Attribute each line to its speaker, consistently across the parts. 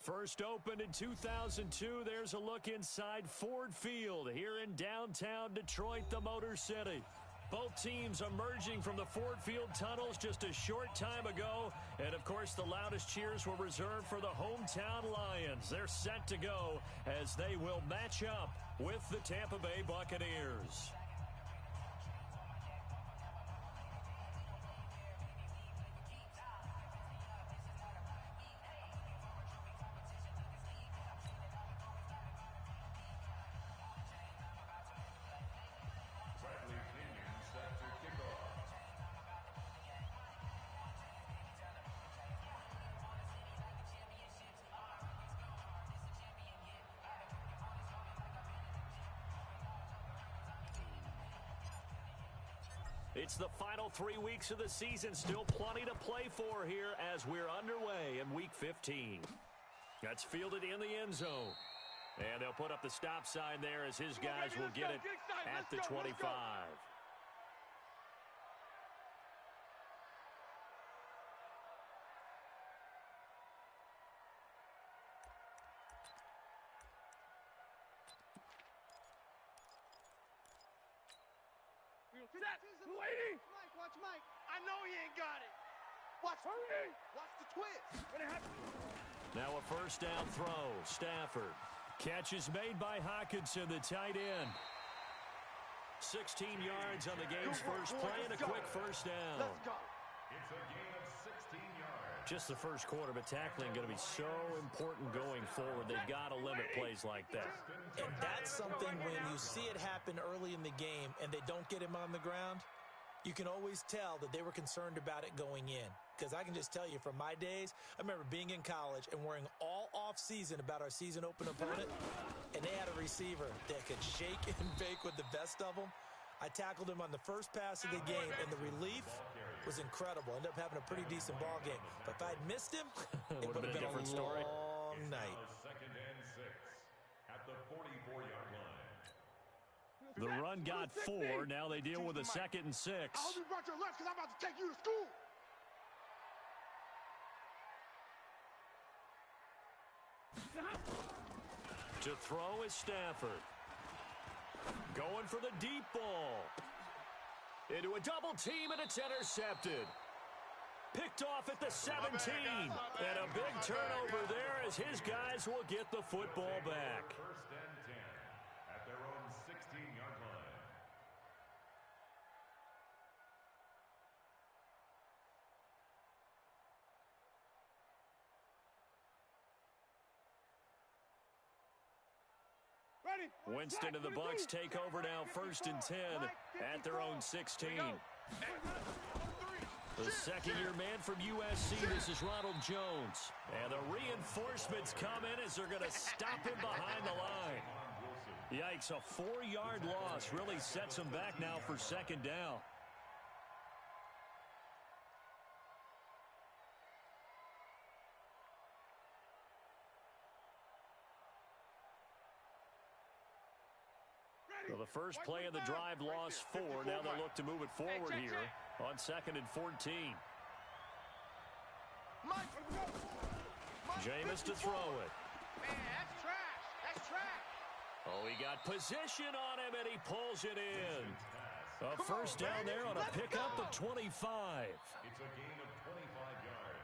Speaker 1: First opened in 2002, there's a look inside Ford Field here in downtown Detroit, the Motor City. Both teams emerging from the Ford Field tunnels just a short time ago. And, of course, the loudest cheers were reserved for the hometown Lions. They're set to go as they will match up with the Tampa Bay Buccaneers. It's the final 3 weeks of the season. Still plenty to play for here as we're underway in Week 15. That's fielded in the end zone. And they'll put up the stop sign there as his guys will get it at the 25.
Speaker 2: Lady! Mike, watch Mike. I know he ain't got it. Watch hurry. Watch the twist.
Speaker 1: Now a first down throw. Stafford. Catch is made by Hockenson, the tight end. 16 yards on the game's first play and a quick first down.
Speaker 2: Let's go.
Speaker 3: It's a gain of 16 yards.
Speaker 1: Just the first quarter, but tackling going to be so important going forward. They've got to limit plays like that.
Speaker 4: And that's something when you see it happen early in the game and they don't get him on the ground, you can always tell that they were concerned about it going in. Because I can just tell you from my days, I remember being in college and worrying all off-season about our season open opponent, and they had a receiver that could shake and bake with the best of them. I tackled him on the first pass of the game, and the relief was incredible. Ended up having a pretty decent ball game. But if I'd missed him, it would have been a
Speaker 1: different story.
Speaker 4: Long night.
Speaker 3: Second and 6 at the 44-yard line.
Speaker 1: The run got 4. Now they deal with a 2nd and 6.
Speaker 2: I hope you brought your lunch because I'm about to take you to school.
Speaker 1: To throw is Stafford. Going for the deep ball. Into a double team, and it's intercepted. Picked off at the 17. And a big turnover there as his guys will get the football back.
Speaker 3: First and 10 at their own 16-yard line.
Speaker 1: Winston and the Bucs take over now, 1st and 10 at their own 16. The second-year man from USC, this is Ronald Jones. And the reinforcements come in as they're going to stop him behind the line. Yikes, a 4-yard loss really sets him back now for 2nd down. So the first play of the drive lost 4. Now they'll look to move it forward here on 2nd and 14. Jameis to throw it.
Speaker 2: Man, that's trash. That's trash.
Speaker 1: Oh, he got position on him, and he pulls it in. A first down there on a pickup of 25.
Speaker 3: It's a gain of 25 yards.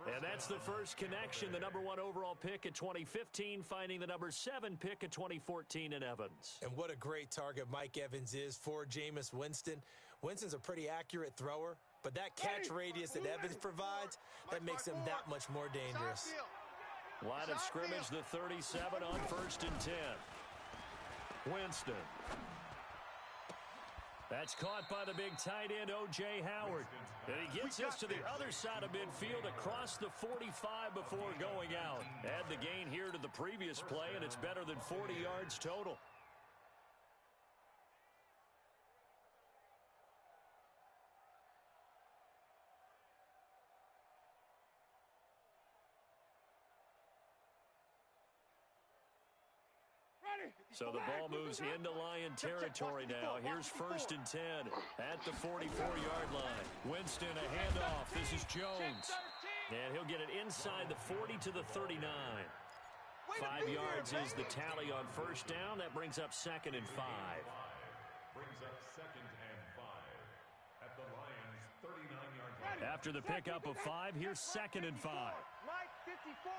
Speaker 1: And that's the first connection, the number 1 overall pick at 2015, finding the number 7 pick at 2014 in Evans.
Speaker 4: And what a great target Mike Evans is for Jameis Winston. Winston's a pretty accurate thrower, but that catch radius that Evans provides, that makes him that much more dangerous.
Speaker 1: Line of scrimmage, the 37 on 1st and 10. Winston. That's caught by the big tight end, O.J. Howard. And he gets us to the other side of midfield across the 45 before going out. Add the gain here to the previous play, and it's better than 40 yards total. So the ball moves into Lion territory now. Here's 1st and 10 at the 44-yard line. Winston, a handoff. This is Jones. And he'll get it inside the 40 to the 39. 5 yards is the tally on first down. That brings up 2nd and 5.
Speaker 3: Brings up 2nd and 5 at the Lions' 39-yard line.
Speaker 1: After the pickup of 5, here's 2nd and 5.
Speaker 2: Mike 54.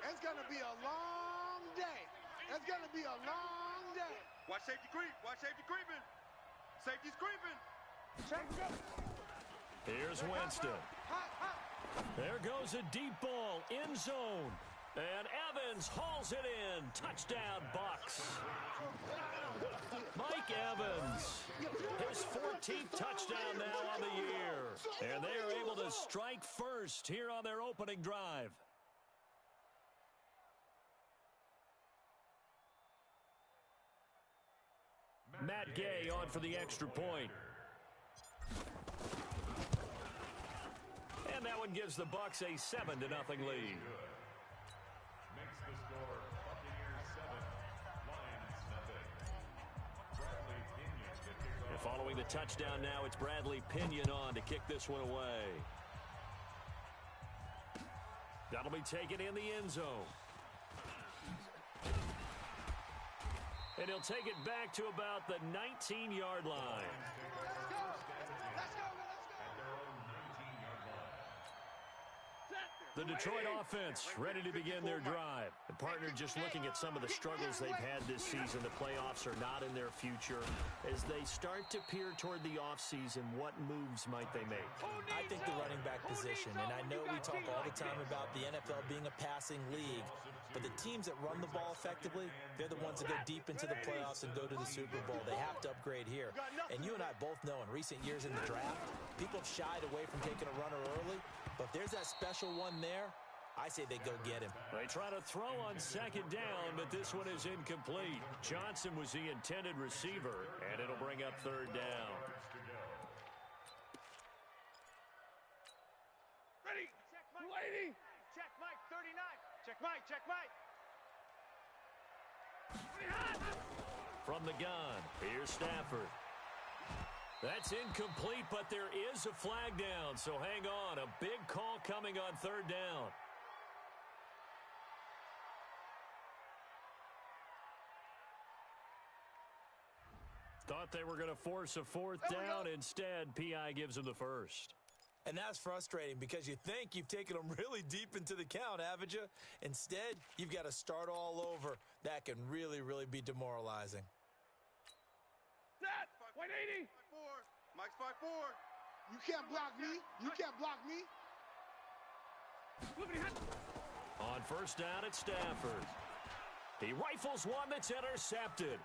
Speaker 2: It's going to be a long day. It's going to be a long day.
Speaker 5: Watch safety creep. Watch safety creeping. Safety's creeping.
Speaker 2: Check go.
Speaker 1: Here's Winston. There goes a deep ball, end zone. And Evans hauls it in. Touchdown, Bucks. Mike Evans, his 14th touchdown now on the year. And they are able to strike first here on their opening drive. Matt Gay on for the extra point. And that one gives the Bucks a 7-0 lead.
Speaker 3: Makes the score Buccaneers 7, Lions nothing. Bradley Pinion to kick
Speaker 1: And
Speaker 3: off.
Speaker 1: following the touchdown now, it's Bradley Pinion on to kick this one away. That'll be taken in the end zone. And he'll take it back to about the 19-yard line. The Detroit offense ready to begin their drive. The partner just looking at some of the struggles they've had this season. The playoffs are not in their future. As they start to peer toward the offseason, what moves might they make?
Speaker 4: I think the running back position, and I know we talk all the time about the NFL being a passing league, but the teams that run the ball effectively, they're the ones that go deep into the playoffs and go to the Super Bowl. They have to upgrade here. And you and I both know in recent years in the draft, people have shied away from taking a runner early, but if there's that special one there, I say they go get him.
Speaker 1: They try to throw on 2nd down, but this one is incomplete. Johnson was the intended receiver, and it'll bring up 3rd down.
Speaker 2: Ready. Check Mike. Lady. Check Mike 39. Check Mike. Check Mike.
Speaker 1: From the gun, here's Stafford. That's incomplete, but there is a flag down, so hang on. A big call coming on 3rd down. Thought they were going to force a 4th down. Instead, P.I. gives them the first.
Speaker 4: And that's frustrating because you think you've taken them really deep into the count, haven't you? Instead, you've got to start all over. That can really, really be demoralizing.
Speaker 2: Set. 180.
Speaker 5: 5-4. Mike's 5-4.
Speaker 2: You can't block me. You can't block me.
Speaker 1: On 1st down, it's Stafford. He rifles one that's intercepted.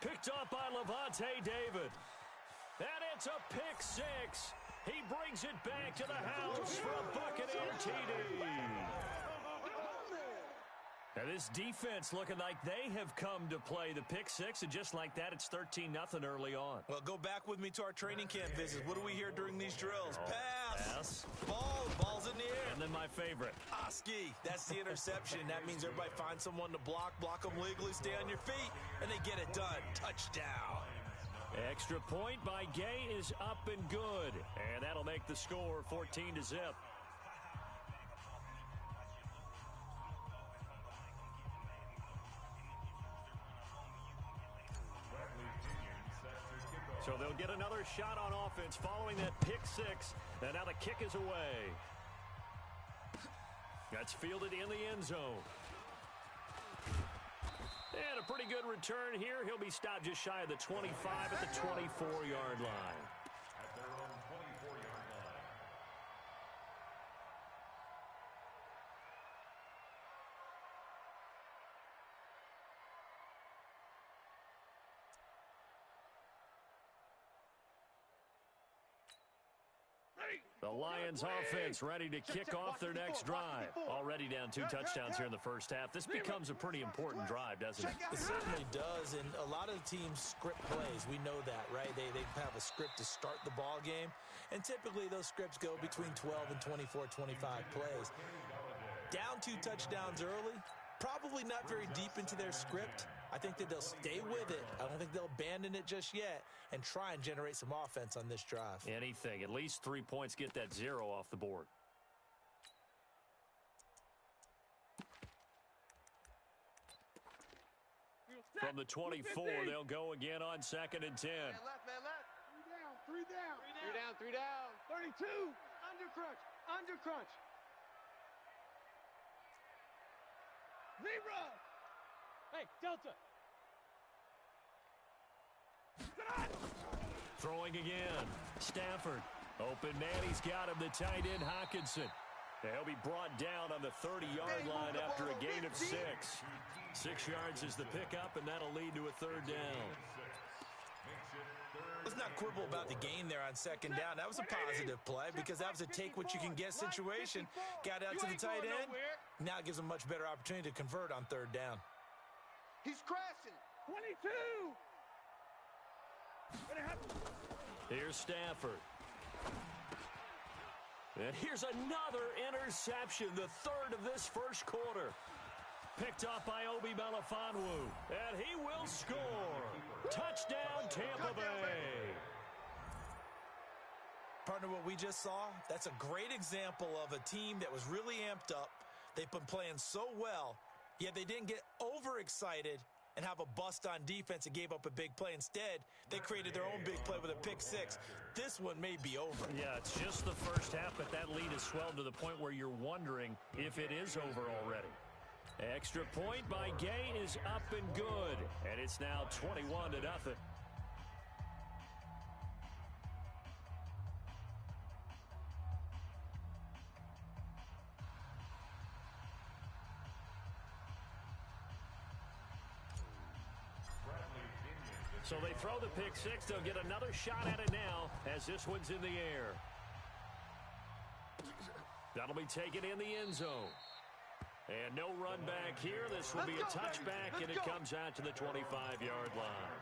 Speaker 1: Picked up by Levante David. And it's a pick 6. He brings it back to the house for a Buccaneer TD. Now this defense looking like they have come to play the pick 6, and just like that, it's 13-0 early on.
Speaker 4: Well, go back with me to our training camp visits. What do we hear during these drills? Pass. Ball's in the air.
Speaker 1: And then my favorite.
Speaker 4: Oski. That's the interception. That means everybody finds someone to block them legally, stay on your feet, and they get it done. Touchdown.
Speaker 1: Extra point by Gay is up and good. And that'll make the score 14-0. So they'll get another shot on offense following that pick 6. And now the kick is away. That's fielded in the end zone. And a pretty good return here. He'll be stopped just shy of the 25 at the 24-yard line.
Speaker 3: At their own 24-yard line.
Speaker 1: The Lions offense ready to kick off their next drive. Already down 2 touchdowns here in the first half. This becomes a pretty important drive, doesn't it?
Speaker 4: It certainly does, and a lot of the teams script plays. We know that, right? They have a script to start the ball game, and typically those scripts go between 12 and 24, 25 plays. Down 2 touchdowns early, probably not very deep into their script. I think that they'll stay with it. I don't think they'll abandon it just yet and try and generate some offense on this drive.
Speaker 1: Anything. At least 3 points, get that 0 off the board. From the 24, they'll go again on 2nd and 10.
Speaker 5: Man left, man left.
Speaker 2: Three down.
Speaker 5: Three down.
Speaker 2: 32. Under crunch. Zebra. Hey, Delta.
Speaker 1: Throwing again. Stafford. Open man, he's got him, the tight end, Hawkinson. He'll be brought down on the 30-yard line after a gain of 6. 6 yards is the pickup, and that'll lead to a 3rd down.
Speaker 4: Let's not quibble about the gain there on 2nd down. That was a positive play because that was a take-what-you-can-get situation. Got out to the tight end. Now it gives him a much better opportunity to convert on 3rd down.
Speaker 5: He's crashing.
Speaker 2: 22.
Speaker 1: Here's Stafford. And here's another interception, the 3rd of this first quarter. Picked off by Obi Melifonwu, and he will score. Touchdown, Tampa Bay.
Speaker 4: Partner, what we just saw, that's a great example of a team that was really amped up. They've been playing so well, yet they didn't get overexcited and have a bust on defense and gave up a big play. Instead, they created their own big play with a pick 6. This one may be over.
Speaker 1: Yeah, it's just the first half, but that lead has swelled to the point where you're wondering if it is over already. Extra point by Gay is up and good, and it's now 21-0. So they throw the pick 6. They'll get another shot at it now as this one's in the air. That'll be taken in the end zone. And no run back here. This will be a touchback, and it comes out to the 25-yard line.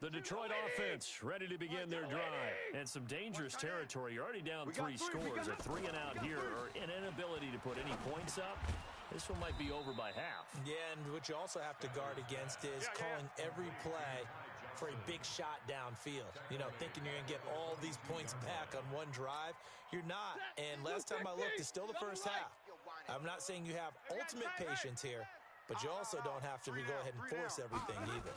Speaker 1: The Detroit offense ready to begin their drive. And some dangerous territory. You're already down 3 scores. A 3-and-out here, or an inability to put any points up. This one might be over by half.
Speaker 4: Yeah, and what you also have to guard against is calling every play for a big shot downfield. You know, thinking you're going to get all these points back on one drive. You're not. And last time I looked, it's still the first half. I'm not saying you have ultimate patience here, but you also don't have to go ahead and force everything either.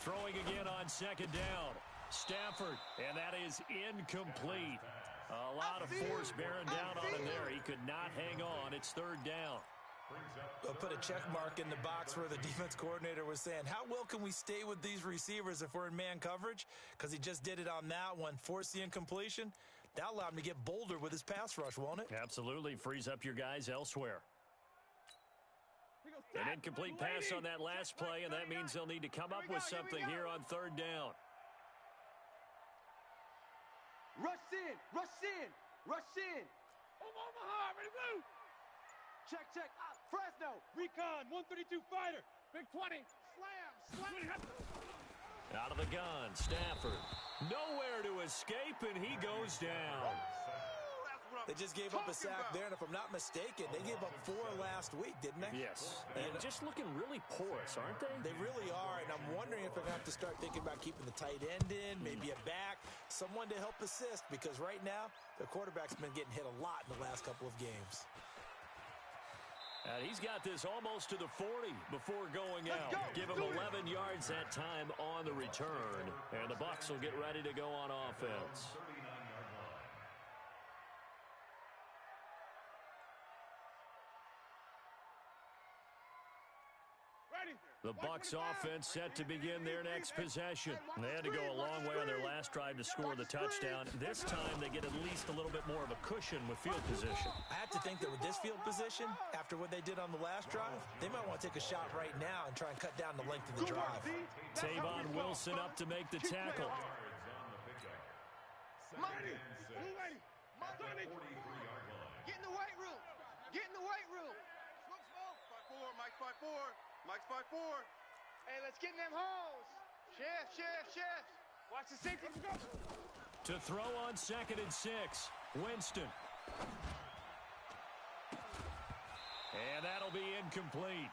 Speaker 1: Throwing again on 2nd down. Stafford, and that is incomplete. A lot of force bearing down on him there. He could not hang on. It's 3rd down.
Speaker 4: I'll put a check mark in the box where the defense coordinator was saying, how well can we stay with these receivers if we're in man coverage? Because he just did it on that one, forced the incompletion. That allowed him to get bolder with his pass rush, won't it?
Speaker 1: Absolutely. Frees up your guys elsewhere. An incomplete pass on that last play, and that means they'll need to come up with something here on 3rd down.
Speaker 5: Rush in.
Speaker 2: Omaha, ready to move.
Speaker 5: Check. Fresno.
Speaker 2: Recon, 132 fighter. Big 20. Slam.
Speaker 1: Out of the gun, Stafford. Nowhere to escape, and he goes down.
Speaker 4: They just gave up a sack there, and if I'm not mistaken, they gave up 4 last week, didn't they?
Speaker 1: Yes. And just looking really porous, aren't they?
Speaker 4: They really are, and I'm wondering if they're going to have to start thinking about keeping the tight end in, maybe a back, someone to help assist, because right now, their quarterback's been getting hit a lot in the last couple of games.
Speaker 1: And he's got this almost to the 40 before going out. Give him 11 yards that time on the return, and the Bucs will get ready to go on offense. The Bucs offense set to begin their next possession. They had to go a long way on their last drive to score the touchdown. This time they get at least a little bit more of a cushion with field position.
Speaker 4: I have to think that with this field position, after what they did on the last drive, they might want to take a shot right now and try and cut down the length of the drive.
Speaker 1: Tavon Wilson up to make the tackle.
Speaker 5: Money. Get in the weight room. Smoke. 5'4", Mike's 5'4". Mike's 5'4".
Speaker 2: Hey, let's get in them holes. Chef. Watch the safety.
Speaker 1: To throw on 2nd and 6. Winston. And that'll be incomplete.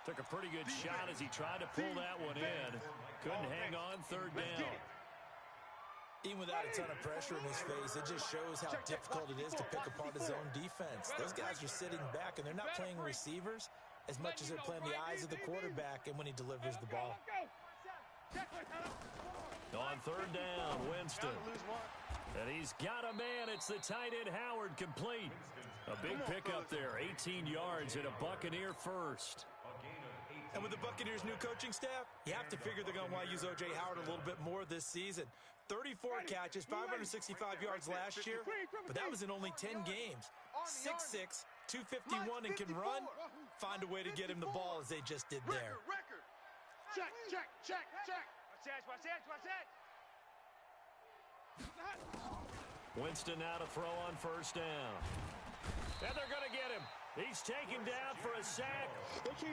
Speaker 1: Took a pretty good shot as he tried to pull that one in. Couldn't hang on 3rd down.
Speaker 4: Even without a ton of pressure in his face, it just shows how difficult it is to pick apart his own defense. Those guys are sitting back, and they're not playing receivers as much as they're playing the eyes of the quarterback and when he delivers the ball.
Speaker 1: On 3rd down, Winston. And he's got a man. It's the tight end, Howard, complete. A big pickup there, 18 yards and a Buccaneer first.
Speaker 4: And with the Buccaneers' new coaching staff, you have to figure they're going to want to use O.J. Howard a little bit more this season. 34 catches, 565 yards last year, but that was in only 10 games. 6'6", 251, and can run. Find a way to get him the ball as they just did there.
Speaker 2: Check, check, check, check.
Speaker 5: Watch that.
Speaker 1: Winston now to throw on 1st down. And they're going to get him. He's taken down for a sack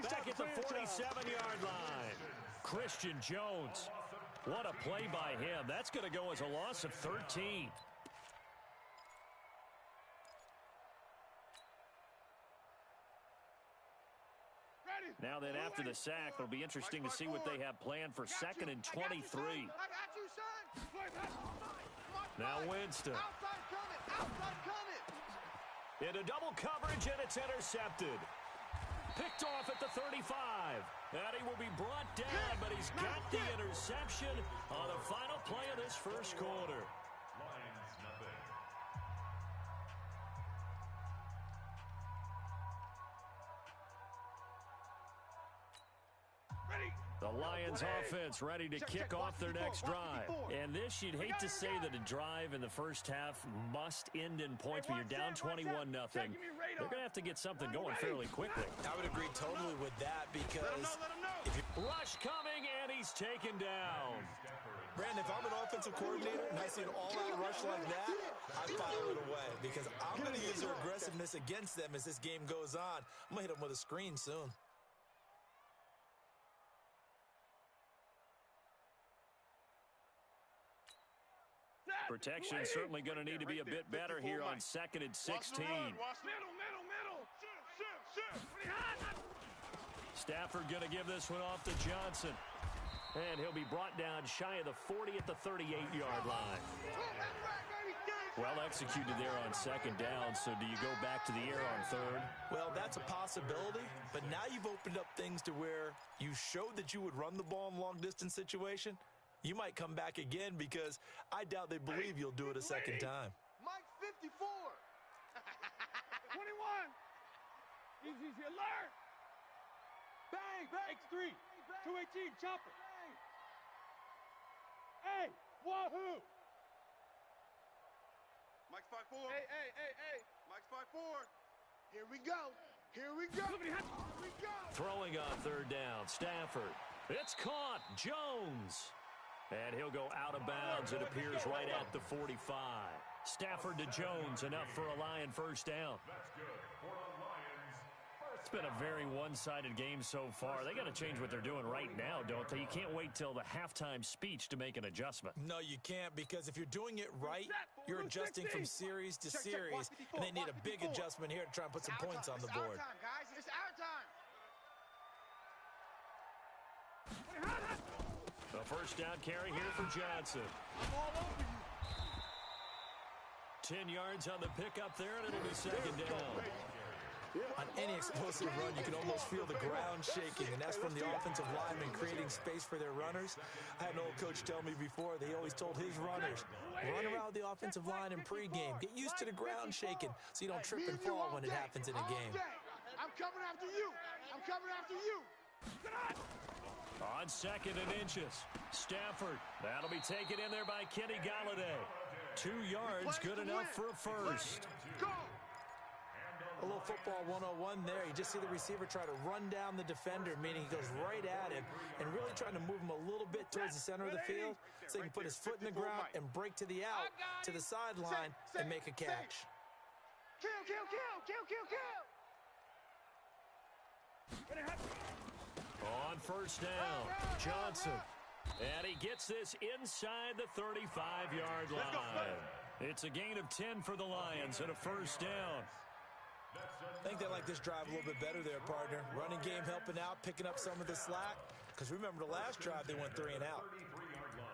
Speaker 1: back at the 47-yard line. Christian Jones. What a play by him. That's going to go as a loss of 13. Now then, after the sack, it'll be interesting to see what they have planned for 2nd and 23.
Speaker 2: I got you, son.
Speaker 1: Now Winston.
Speaker 2: Outside coming.
Speaker 1: Into double coverage, and it's intercepted. Picked off at the 35. And he will be brought down, but he's got the interception on the final play of this first quarter.
Speaker 3: Lions nothing.
Speaker 1: The Lions offense ready to kick off their next drive. And this, you'd hate to say that a drive in the first half must end in points, but you're down 21-0. They're going to have to get something going fairly quickly.
Speaker 4: I would agree totally with that because if you
Speaker 1: Rush coming, and he's taken down.
Speaker 4: Brandon, if I'm an offensive coordinator and I see an all-out rush like that, I file it away because I'm going to use their aggressiveness against them as this game goes on. I'm going to hit them with a screen soon.
Speaker 1: Protection certainly going to need to be a bit better here on 2nd and 16.
Speaker 5: Middle.
Speaker 1: Stafford going to give this one off to Johnson. And he'll be brought down shy of the 40 at the 38-yard line. Well executed there on 2nd down, so do you go back to the air on 3rd?
Speaker 4: Well, that's a possibility, but now you've opened up things to where you showed that you would run the ball in a long-distance situation. You might come back again because I doubt they believe you'll do it a second time.
Speaker 2: Mike 54.
Speaker 5: 21. Easy alert. Bang. X3. 218. Chopper. Hey. Wahoo.
Speaker 2: Mike's 5-4. Hey. Mike's 5-4. Here we go.
Speaker 1: Throwing on 3rd down, Stafford. It's caught. Jones. And he'll go out of bounds, it appears, right at the 45. Stafford to Jones, enough for a Lion first down.
Speaker 3: That's good for the Lions.
Speaker 1: It's been a very one-sided game so far. They got to change what they're doing right now, don't they? You can't wait till the halftime speech to make an adjustment.
Speaker 4: No, you can't, because if you're doing it right, you're adjusting from series to series, and they need a big adjustment here to try and put some points on the board.
Speaker 2: It's our time, guys. It's our time.
Speaker 1: The first down carry here for Johnson. 10 yards on the pickup there, and it'll be 2nd down.
Speaker 4: On any explosive run, you can almost feel the ground shaking, and that's from the offensive linemen creating space for their runners. I had an old coach tell me before, they always told his runners, run around the offensive line in pregame. Get used to the ground shaking so you don't trip and fall when it happens in a game.
Speaker 2: I'm coming after you.
Speaker 1: On 2nd and inches, Stafford. That'll be taken in there by Kenny Galladay. 2 yards, good enough for a first.
Speaker 2: Go.
Speaker 4: A little football 101 there. You just see the receiver try to run down the defender, meaning he goes right at him and really trying to move him a little bit towards the center of the field so he can put his foot in the ground and break to the out, to the sideline, and make a catch.
Speaker 2: Kill.
Speaker 1: On first down, Johnson. And he gets this inside the 35-yard line. It's a gain of 10 for the Lions and a first down.
Speaker 4: I think they like this drive a little bit better there, partner. Running game helping out, picking up some of the slack. Because remember the last drive, they went 3 and out.
Speaker 3: 33-yard line.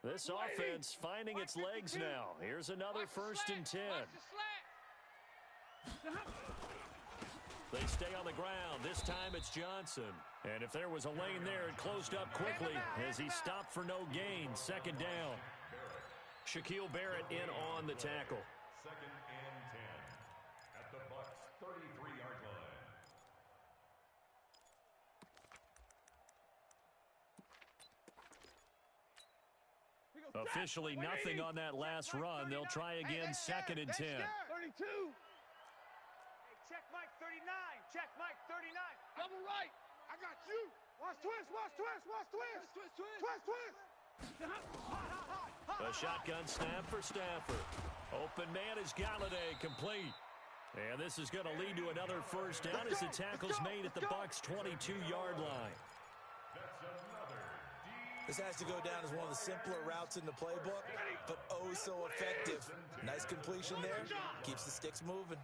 Speaker 1: This offense finding its legs now. Here's another first and 10. They stay on the ground. This time it's Johnson. And if there was a lane there, it closed up quickly as he stopped for no gain. Second down. Shaquille Barrett in on the tackle.
Speaker 3: Second and 10 at the Bucs' 33-yard line.
Speaker 1: Officially nothing on that last run. They'll try again, second and 10.
Speaker 2: 32.
Speaker 5: Hey, check Mike 39. Check Mike 39.
Speaker 2: Double right. I got you. Watch twist, watch twist, watch twist. Twist, twist, twist. Twist,
Speaker 1: A shotgun snap for Stafford. Open man is Galladay, complete. And this is going to lead to another first down as the tackle's made at the Bucs' 22-yard line.
Speaker 4: This has to go down as one of the simpler routes in the playbook, but oh so effective. Nice completion there. Keeps the sticks moving.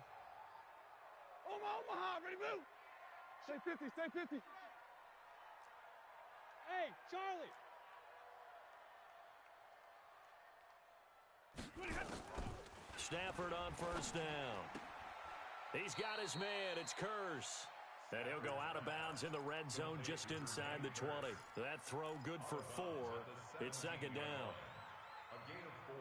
Speaker 2: Omaha, ready, move. Stay 50, stay 50. Hey, Charlie.
Speaker 1: Stafford on first down. He's got his man. It's Curse. And he'll go out of bounds in the red zone just inside the 20. That throw good for 4. It's second down.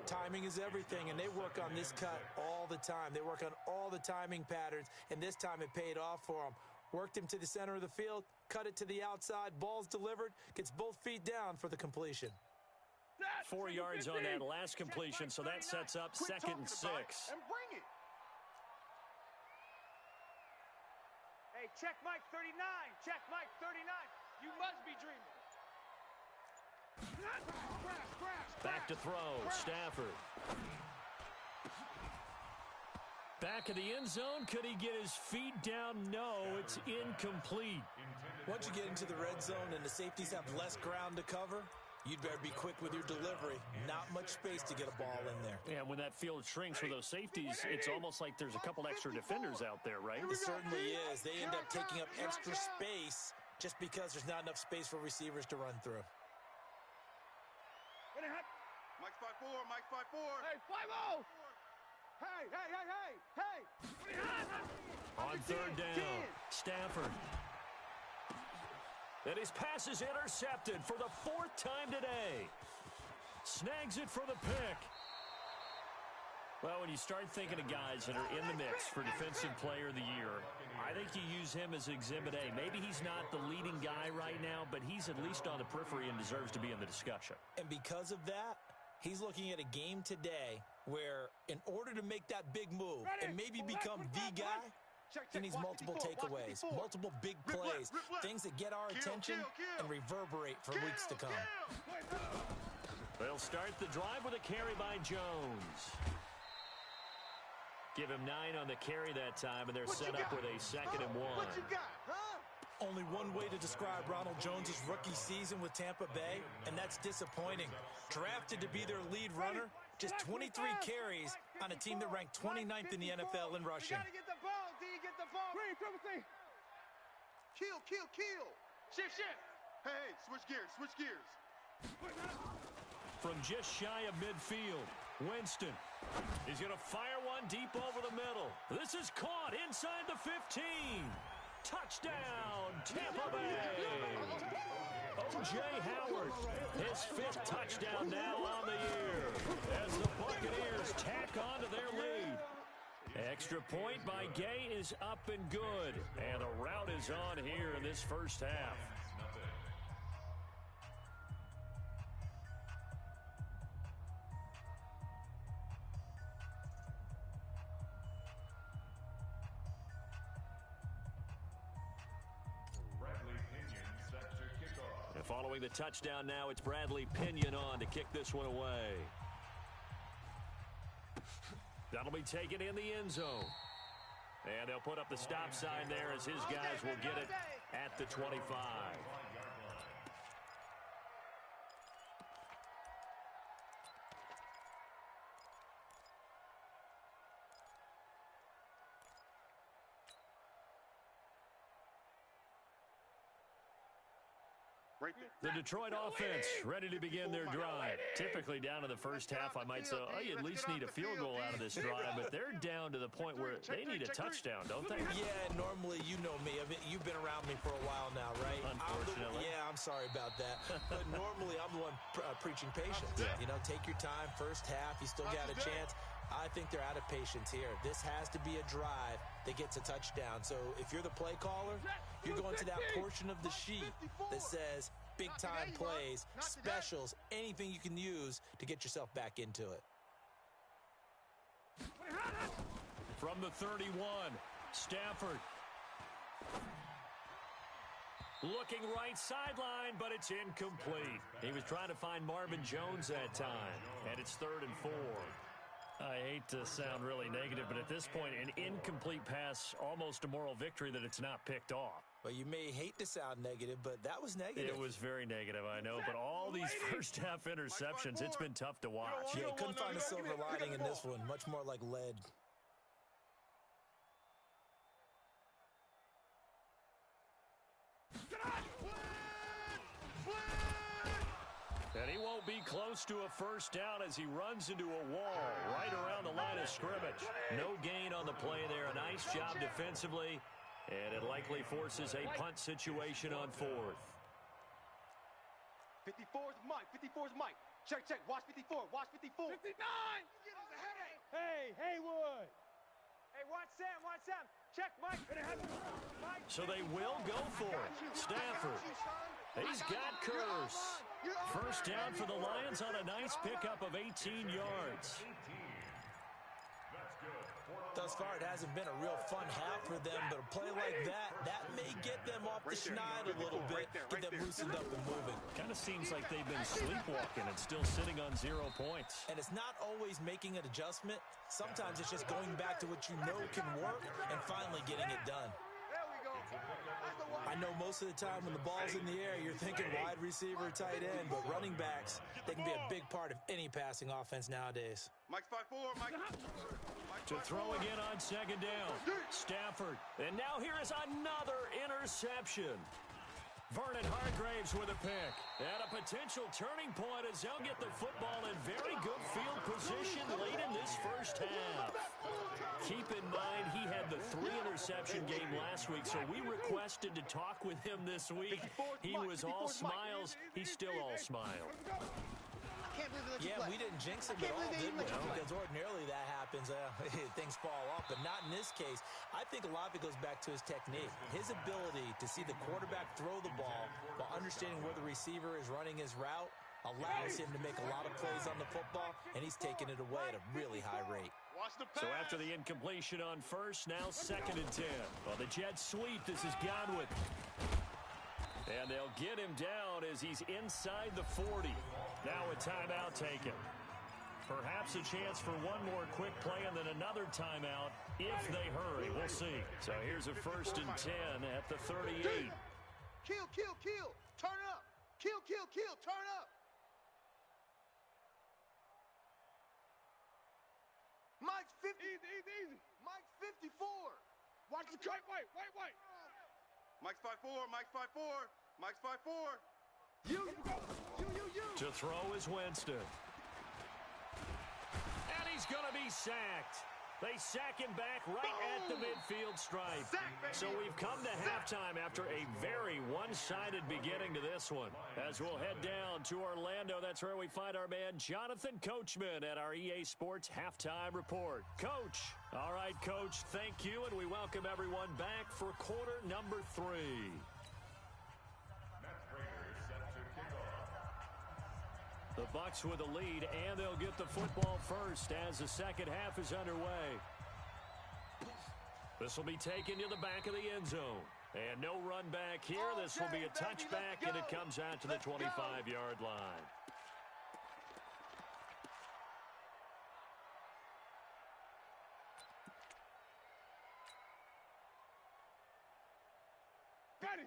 Speaker 4: Timing is everything, and they work on this cut all the time. They work on all the timing patterns, and this time it paid off for them. Worked him to the center of the field, cut it to the outside, ball's delivered, gets both feet down for the completion.
Speaker 1: 4 yards on that last completion, so that sets up second and 6.
Speaker 2: And bring it.
Speaker 5: Hey, check Mike 39. Check Mike 39. You must be dreaming.
Speaker 1: Back to throw, Stafford. Back of the end zone, could he get his feet down? No, it's incomplete.
Speaker 4: Once you get into the red zone and the safeties have less ground to cover, you'd better be quick with your delivery. Not much space to get a ball in there.
Speaker 1: Yeah, when that field shrinks for those safeties, it's almost like there's a couple extra defenders out there, right?
Speaker 4: It certainly is. They end up taking up extra space just because there's not enough space for receivers to run through.
Speaker 5: Mike's 5-4. Mike's 5-4.
Speaker 2: Hey, 5-0. Hey, hey, hey, hey, hey.
Speaker 1: On third down, Stafford. And his pass is intercepted for the 4th time today. Snags it for the pick. Well, when you start thinking of guys that are in the mix for Defensive Player of the Year, I think you use him as Exhibit A. Maybe he's not the leading guy right now, but he's at least on the periphery and deserves to be in the discussion.
Speaker 4: And because of that, he's looking at a game today where in order to make that big move and maybe become the guy, he needs multiple takeaways, multiple big plays, things that get our attention and reverberate for weeks to come.
Speaker 1: They'll start the drive with a carry by Jones. Give him 9 on the carry that time, and they're set up with a 2nd and 1.
Speaker 2: What you got, huh?
Speaker 4: Only one way to describe Ronald Jones' rookie season with Tampa Bay, and that's disappointing. Drafted to be their lead runner, just 23 carries on a team that ranked 29th in the NFL in rushing.
Speaker 5: You gotta get the ball, D. Get the ball.
Speaker 2: Green, triple C.
Speaker 5: Kill, kill, kill. Shift, shift. Hey, switch gears, switch gears.
Speaker 1: From just shy of midfield, Winston. He's going to fire one deep over the middle. This is caught inside the 15. Touchdown, Tampa Bay. O.J. Howard, his 5th touchdown now on the year as the Buccaneers tack on to their lead. Extra point by Gay is up and good, and the rout is on here in this first half. Following the touchdown now, it's Bradley Pinion on to kick this one away. That'll be taken in the end zone. And they'll put up the stop sign there as his guys will get it at the 25. The Detroit offense ready to begin their drive. Typically down to the first half, I might say, oh, you at least need a field goal out of this drive, but they're down to the point where they need a touchdown, don't they?
Speaker 4: Yeah, normally, you know me. I mean, you've been around me for a while now, right?
Speaker 1: Unfortunately.
Speaker 4: I'm sorry about that. But normally, I'm the one preaching patience. Yeah. You know, take your time. First half, you still got a chance. I think they're out of patience here. This has to be a drive that gets a touchdown. So if you're the play caller, you're going to that portion of the sheet that says big-time plays, specials, anything you can use to get yourself back into it.
Speaker 1: From the 31, Stafford. Looking right sideline, but it's incomplete. He was trying to find Marvin Jones that time, and it's 3rd and 4. I hate to sound really negative, but at this point, an incomplete pass, almost a moral victory that it's not picked off.
Speaker 4: Well, you may hate to sound negative, but that was negative.
Speaker 1: It was very negative, I know, but all these first-half interceptions, it's been tough to watch.
Speaker 4: Yeah, couldn't find a silver lining in this one. Much more like lead.
Speaker 1: And he won't be close to a first down as he runs into a wall right around the line of scrimmage. No gain on the play there. A nice job defensively, and it likely forces a punt situation on 4th.
Speaker 5: 54's Mike. 54's Mike. Check. Watch 54. Watch 54. 59! Hey, Haywood. Hey, watch Sam. Check, Mike.
Speaker 1: So they will go for it. Stafford. He's got Curse. First down for the Lions on a nice pickup of 18 yards.
Speaker 4: Thus far, it hasn't been a real fun half for them, but a play like that may get them off the schneid a little bit, get them loosened up and moving.
Speaker 1: Kind of seems like they've been sleepwalking and still sitting on 0 points.
Speaker 4: And it's not always making an adjustment. Sometimes it's just going back to what you know can work and finally getting it done. I know most of the time when the ball's in the air, you're thinking wide receiver, tight end, but running backs, they can be a big part of any passing offense nowadays.
Speaker 2: Mike's 5-4, Mike.
Speaker 1: To throw again on 2nd down. Stafford. And now here is another interception. Vernon Hargraves with a pick. And a potential turning point as they'll get the football in very good field position late in this first half. Keep in mind, he had the 3-interception game last week, so we requested to talk with him this week. He was all smiles. He's still all smile.
Speaker 4: Yeah, we didn't jinx it at all, did we? Because ordinarily that happens. Things fall off, but not in this case. I think a lot of it goes back to his technique. His ability to see the quarterback throw the ball while understanding where the receiver is running his route allows him to make a lot of plays on the football, and he's taking it away at a really high rate.
Speaker 1: So after the incompletion on first, now 2nd and 10. Well, the Jets sweep. This is Godwin. And they'll get him down as he's inside the 40. Now a timeout taken. Perhaps a chance for one more quick play and then another timeout if they hurry. We'll see. So here's a 1st and 10 at the 38.
Speaker 2: Kill. Turn up. Kill. Turn up. Mike's 50. Easy. Mike's 54. Watch the cut. Wait. Mike's 5-4. Mike's 5-4. Mike's 5-4. You.
Speaker 1: To throw is Winston. And he's going to be sacked. They sack him back right at the midfield stripe. So we've come to halftime after a very one-sided beginning to this one. As we'll head down to Orlando, that's where we find our man Jonathan Coachman at our EA Sports Halftime Report. Coach. All right, Coach, thank you, and we welcome everyone back for quarter number 3. The Bucs with a lead, and they'll get the football first as the second half is underway. This will be taken to the back of the end zone. And no run back here. This will be a touchback, and it comes out to the 25-yard line.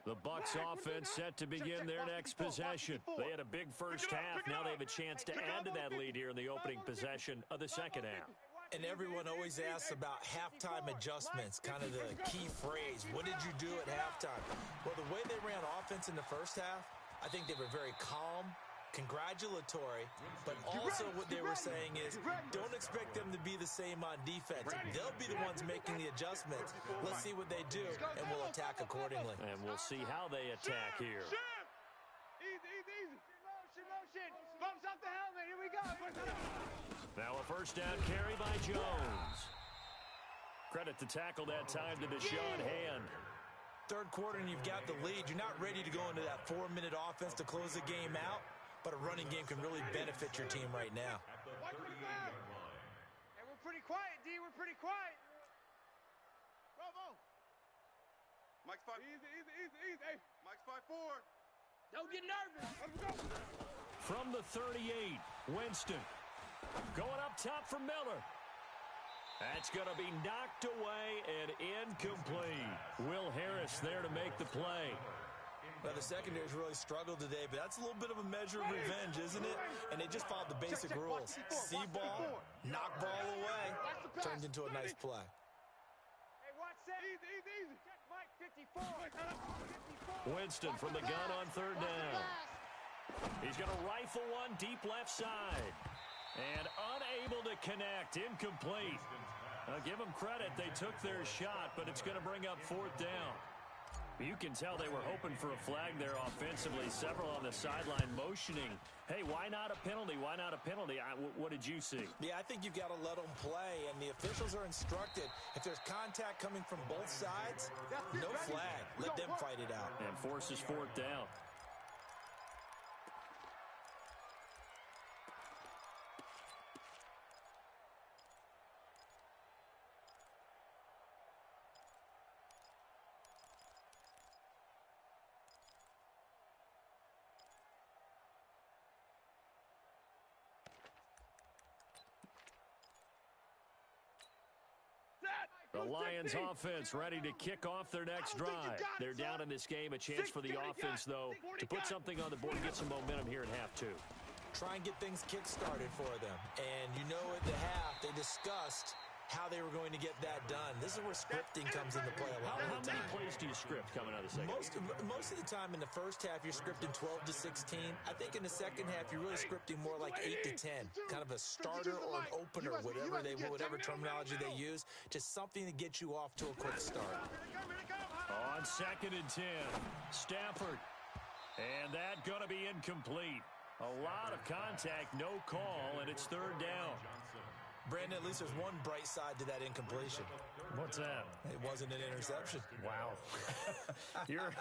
Speaker 1: The Bucs offense set to begin their next possession. They had a big first half. Now they have a chance to add to that lead here in the opening possession of the second half.
Speaker 4: And everyone always asks about halftime adjustments, kind of the key phrase. What did you do at halftime? Well, the way they ran offense in the first half, I think they were very calm, congratulatory, but also what they were saying is don't expect them to be the same on defense. They'll be the ones making the adjustments. Let's see what they do, and we'll attack accordingly.
Speaker 1: And we'll see how they attack here.
Speaker 5: Easy. Motion. Bumps up the helmet. Here we go.
Speaker 1: Now a first down carry by Jones. Credit the tackle that time to Deshaun Hand.
Speaker 4: Third quarter and you've got the lead. You're not ready to go into that 4-minute offense to close the game out, but a running game can really benefit your team right now.
Speaker 5: Hey, we're pretty quiet, D. We're pretty quiet. Bravo.
Speaker 2: Mike's 5. Easy. Hey, Mike's 5-4.
Speaker 5: Don't get nervous. Let's go.
Speaker 1: From the 38, Winston. Going up top for Miller. That's going to be knocked away and incomplete. Will Harris there to make the play.
Speaker 4: Well, the secondary's really struggled today, but that's a little bit of a measure of revenge, isn't it? And they just followed the basic rules. See ball, knock ball away, turned into a nice play.
Speaker 5: Hey, watch that. Easy. Check Mike, 54.
Speaker 1: Winston from the gun on third down. He's going to rifle one deep left side. And unable to connect, incomplete. Give them credit, they took their shot, but it's going to bring up fourth down. You can tell they were hoping for a flag there offensively. Several on the sideline motioning. Hey, why not a penalty? Why not a penalty? What did you see?
Speaker 4: Yeah, I think you've got to let them play, and the officials are instructed. If there's contact coming from both sides, no flag. Let them fight it out.
Speaker 1: And forces fourth down. The Lions offense ready to kick off their next drive. They're down in this game. A chance for the offense, though, to put something on the board and get some momentum here at half two.
Speaker 4: Try and get things kick-started for them. And you know at the half, they discussed how they were going to get that done. This is where scripting comes into play a lot of the time.
Speaker 1: How many plays do you script coming out of the second half?
Speaker 4: Most of the time in the first half, you're scripting 12 to 16. I think in the second half, you're really scripting more like 8 to 10. Kind of a starter or an opener, whatever terminology they use. Just something to get you off to a quick start.
Speaker 1: On second and 10, Stafford. And that going to be incomplete. A lot of contact, no call, and it's third down.
Speaker 4: Brandon, at least there's one bright side to that incompletion.
Speaker 1: What's that?
Speaker 4: It wasn't an interception.
Speaker 1: Wow. You're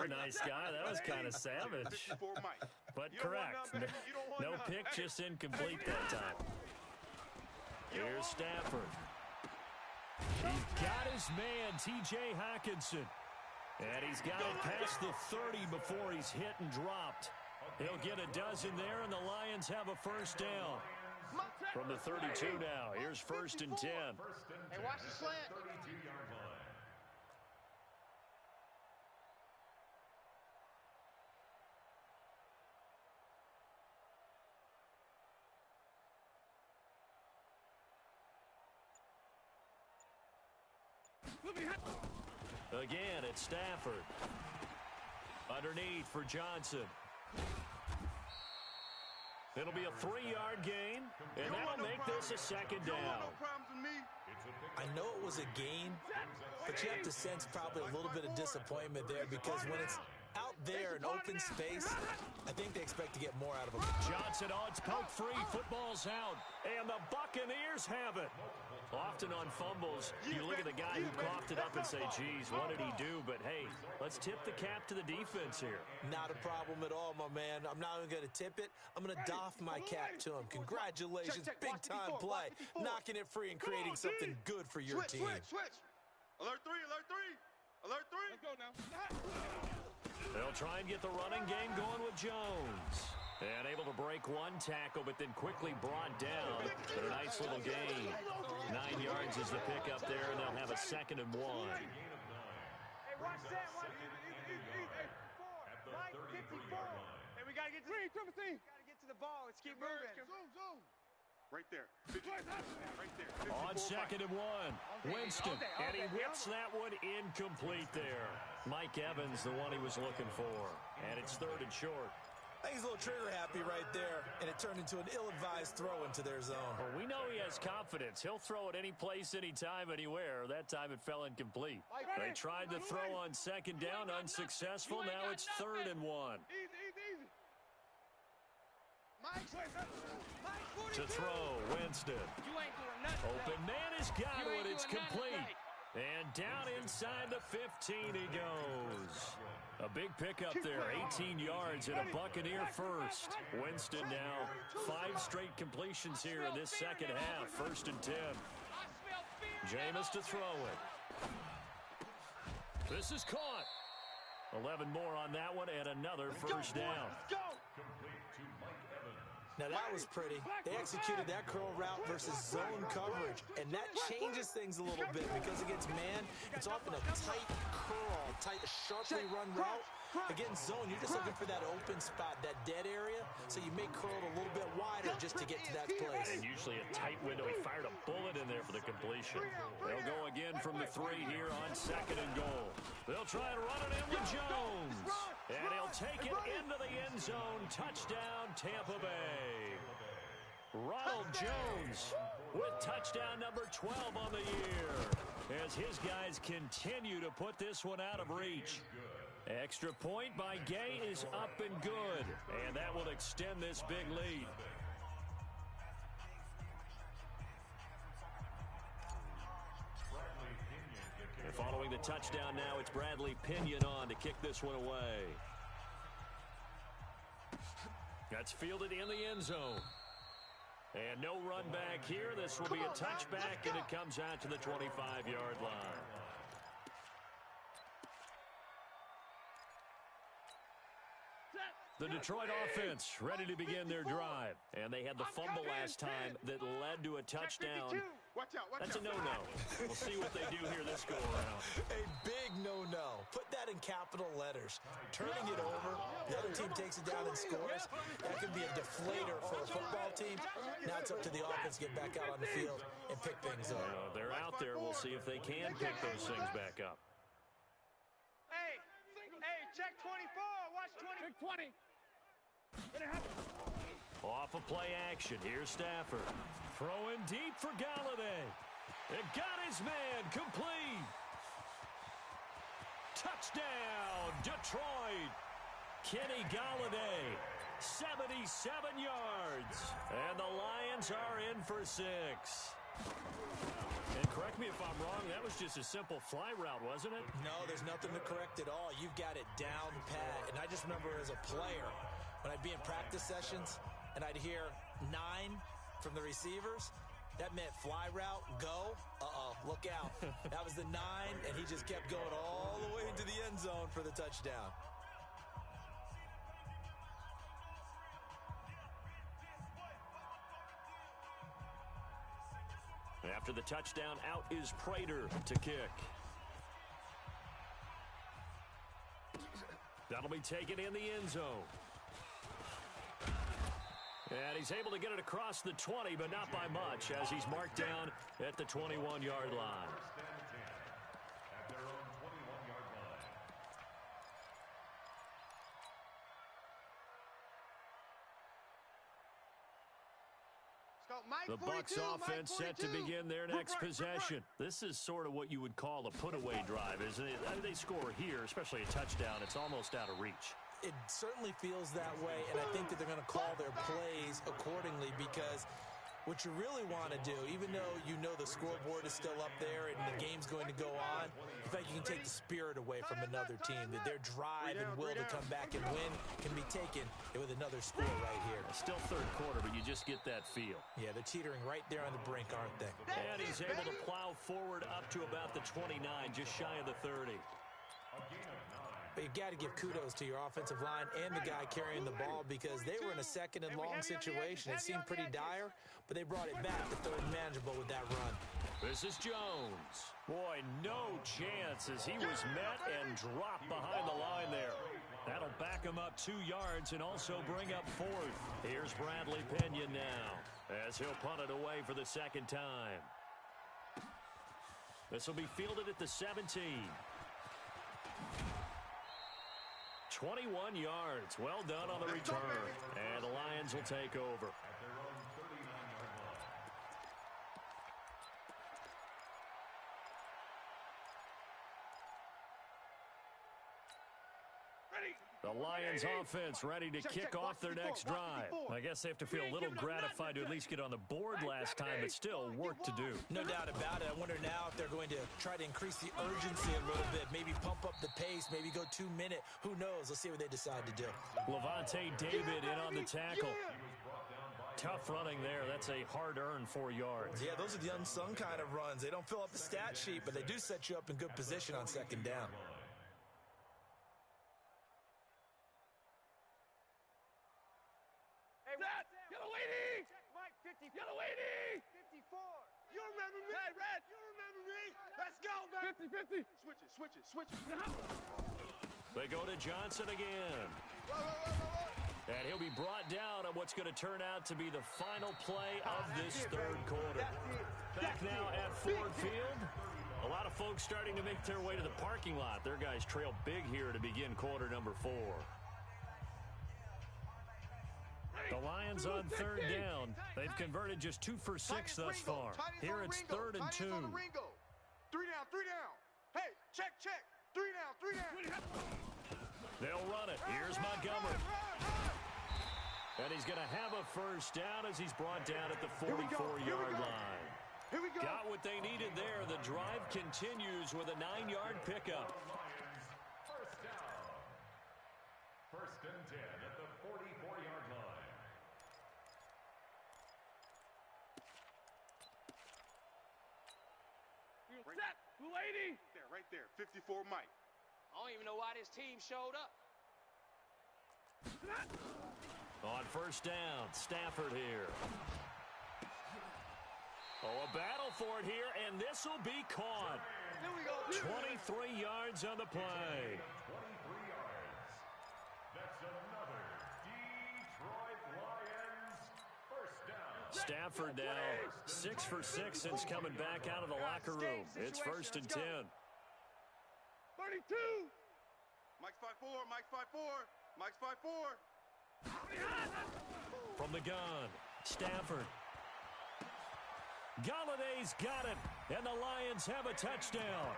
Speaker 1: a nice guy. That was kind of savage. But correct. No pick, just incomplete that time. Here's Stafford. He's got his man, T.J. Hockenson. And he's got it past the 30 before he's hit and dropped. He'll get a dozen there, and the Lions have a first down. From the 32 now, here's first and 10.
Speaker 5: Hey, watch the slant.
Speaker 3: 32-yard line.
Speaker 1: Again, it's Stafford. Underneath for Johnson. It'll be a 3-yard gain, and that'll make this a second down.
Speaker 4: I know it was a gain, but you have to sense probably a little bit of disappointment there because when it's out there in open space, I think they expect to get more out of him.
Speaker 1: Johnson, it's poke free. Football's out, and the Buccaneers have it. Often on fumbles, you look at the guy who coughed it up and say, geez, what did he do? But, hey, let's tip the cap to the defense here.
Speaker 4: Not a problem at all, my man. I'm not even going to tip it. I'm going to doff my cap to him. Congratulations. Big-time play. Knocking it free and creating something good for your team.
Speaker 2: Switch. Alert 3. Alert 3. Let's go now.
Speaker 1: They'll try and get the running game going with Jones. And able to break one tackle, but then quickly brought down. But a nice little gain. 9 yards is the pickup there, and they'll have a second and 1.
Speaker 5: Hey, watch that. Hey, we got to get to the ball. Let's keep moving.
Speaker 2: Zoom. Right there. Right there.
Speaker 1: On 2nd and 1, Winston. And he whips that one incomplete there. Mike Evans, the one he was looking for. And it's 3rd and short.
Speaker 4: I think he's a little trigger happy right there, and it turned into an ill-advised throw into their zone.
Speaker 1: Well, we know he has confidence. He'll throw it any place, anytime, anywhere. That time it fell incomplete. They tried to throw on 2nd down, unsuccessful. Now it's 3rd and 1.
Speaker 2: Easy.
Speaker 1: To throw, Winston. Open man has got it. It's complete. And down inside the 15 he goes. A big pickup there, 18 yards and a Buccaneer first. Winston now 5 straight completions here in this second half. 1st and 10. Jameis to throw it. This is caught. 11 more on that one and another first down.
Speaker 4: Now, that was pretty. They executed that curl route versus zone coverage, and that changes things a little bit because against man, it's often a tight curl, sharply run route. Against zone, you're just looking for that open spot, that dead area, so you may curl it a little bit wider just to get to that place.
Speaker 1: And usually a tight window. He fired a bullet in there for the completion. They'll go again from the 3 here on 2nd and goal. They'll try and run it in with Jones. And he'll take it into the end zone. Touchdown, Tampa Bay. Ronald Jones with touchdown number 12 on the year as his guys continue to put this one out of reach. Extra point by Gay is up and good, and that will extend this big lead. And following the touchdown now, it's Bradley Pinion on to kick this one away. That's fielded in the end zone. And no run back here. This will be a touchback, and it comes out to the 25-yard line. The Detroit offense ready to begin their drive. And they had the fumble last time that led to a touchdown. That's a no-no. We'll see what they do here this go-around.
Speaker 4: A big no-no. Put that in capital letters. Turning it over, the other team takes it down and scores. That could be a deflator for a football team. Now it's up to the offense to get back out on the field and pick things up.
Speaker 1: They're out there. We'll see if they can pick those things back up.
Speaker 5: Hey, check 24. Watch 20. Check 20.
Speaker 1: Off of play action. Here's Stafford. Throwing deep for Galladay. It got his man complete. Touchdown, Detroit. Kenny Galladay, 77 yards. And the Lions are in for 6. And correct me if I'm wrong, that was just a simple fly route, wasn't it?
Speaker 4: No, there's nothing to correct at all. You've got it down pat. And I just remember as a player, when I'd be in practice sessions and I'd hear 9 from the receivers, that meant fly route, go, look out. That was the 9, and he just kept going all the way into the end zone for the touchdown.
Speaker 1: After the touchdown, out is Prater to kick. That'll be taken in the end zone. And he's able to get it across the 20, but not by much, as he's marked down at the 21-yard line. The Bucs offense set to begin their next possession. This is sort of what you would call a put-away drive, isn't it? They score here, especially a touchdown. It's almost out of reach.
Speaker 4: It certainly feels that way, and I think that they're going to call their plays accordingly because what you really want to do, even though you know the scoreboard is still up there and the game's going to go on, in fact, you can take the spirit away from another team, that their drive and will to come back and win can be taken with another score right here.
Speaker 1: Still third quarter, but you just get that feel.
Speaker 4: Yeah, they're teetering right there on the brink, aren't they?
Speaker 1: And he's able to plow forward up to about the 29, just shy of the 30.
Speaker 4: But you got to give kudos to your offensive line and the guy carrying the ball because they were in a second and long situation. It seemed pretty dire, but they brought it back to third and manageable with that run.
Speaker 1: This is Jones. Boy, no chance as he was met and dropped behind the line there. That'll back him up 2 yards and also bring up 4th. Here's Bradley Pinion now as he'll punt it away for the second time. This will be fielded at the 17. 21 yards. Well done on the return. And the Lions will take over.
Speaker 3: At their own 39-yard line.
Speaker 1: The Lions offense ready to kick off their next drive. I guess they have to feel a little gratified to at least get on the board last time, but still work to do.
Speaker 4: No doubt about it. I wonder now if they're going to try to increase the urgency a little bit, maybe pump up the pace, maybe go 2 minute. Who knows? Let's see what they decide to do.
Speaker 1: Levante David in on the tackle. Tough running there. That's a hard-earned 4 yards.
Speaker 4: Yeah, those are the unsung kind of runs. They don't fill up the stat sheet, but they do set you up in good position on second down.
Speaker 5: Yellow lady! Mike, 50. Yellow lady! 54. You remember me? Hey, Red! You remember me? Let's go, man! 50. Switch it.
Speaker 1: They go to Johnson again. And he'll be brought down on what's going to turn out to be the final play of this third quarter. Back now at Ford Field. A lot of folks starting to make their way to the parking lot. Their guys trail big here to begin quarter number 4. The Lions on third down. They've converted just 2 for 6 thus far. Here it's 3rd and 2.
Speaker 2: 3 down. Hey, check. 3 down.
Speaker 1: They'll run it. Here's Montgomery. And he's going to have a first down as he's brought down at the 44-yard line.
Speaker 2: Here we go.
Speaker 1: Got what they needed there. The drive continues with a 9-yard pickup.
Speaker 3: First down. 1st and 10 at the 44-yard line.
Speaker 5: Set! Lady!
Speaker 2: Right there. 54 Mike.
Speaker 5: I don't even know why this team showed up.
Speaker 1: On first down, Stafford here. Oh, a battle for it here, and this will be caught.
Speaker 2: Here we go.
Speaker 1: 23 yards on the play.
Speaker 3: 23 yards. That's another Detroit Lions first down.
Speaker 1: Stafford now 6 for 6 since coming back out of the locker room. It's 1st and 10.
Speaker 2: 32. Mike's 5'4", Mike's 5'4", Mike's 5'4".
Speaker 1: From the gun, Stafford. Galladay's got it, and the Lions have a touchdown.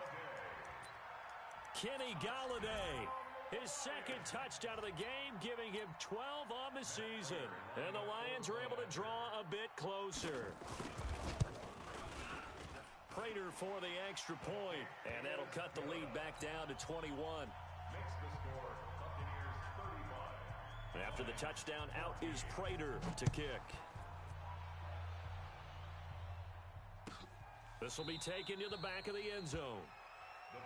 Speaker 1: Kenny Galladay, his 2nd touchdown of the game, giving him 12 on the season. And the Lions are able to draw a bit closer. Prater for the extra point, and that'll cut the lead back down to 21.
Speaker 3: Makes the score Buccaneers 35.
Speaker 1: After the touchdown, out is Prater to kick. This will be taken to the back of the end zone.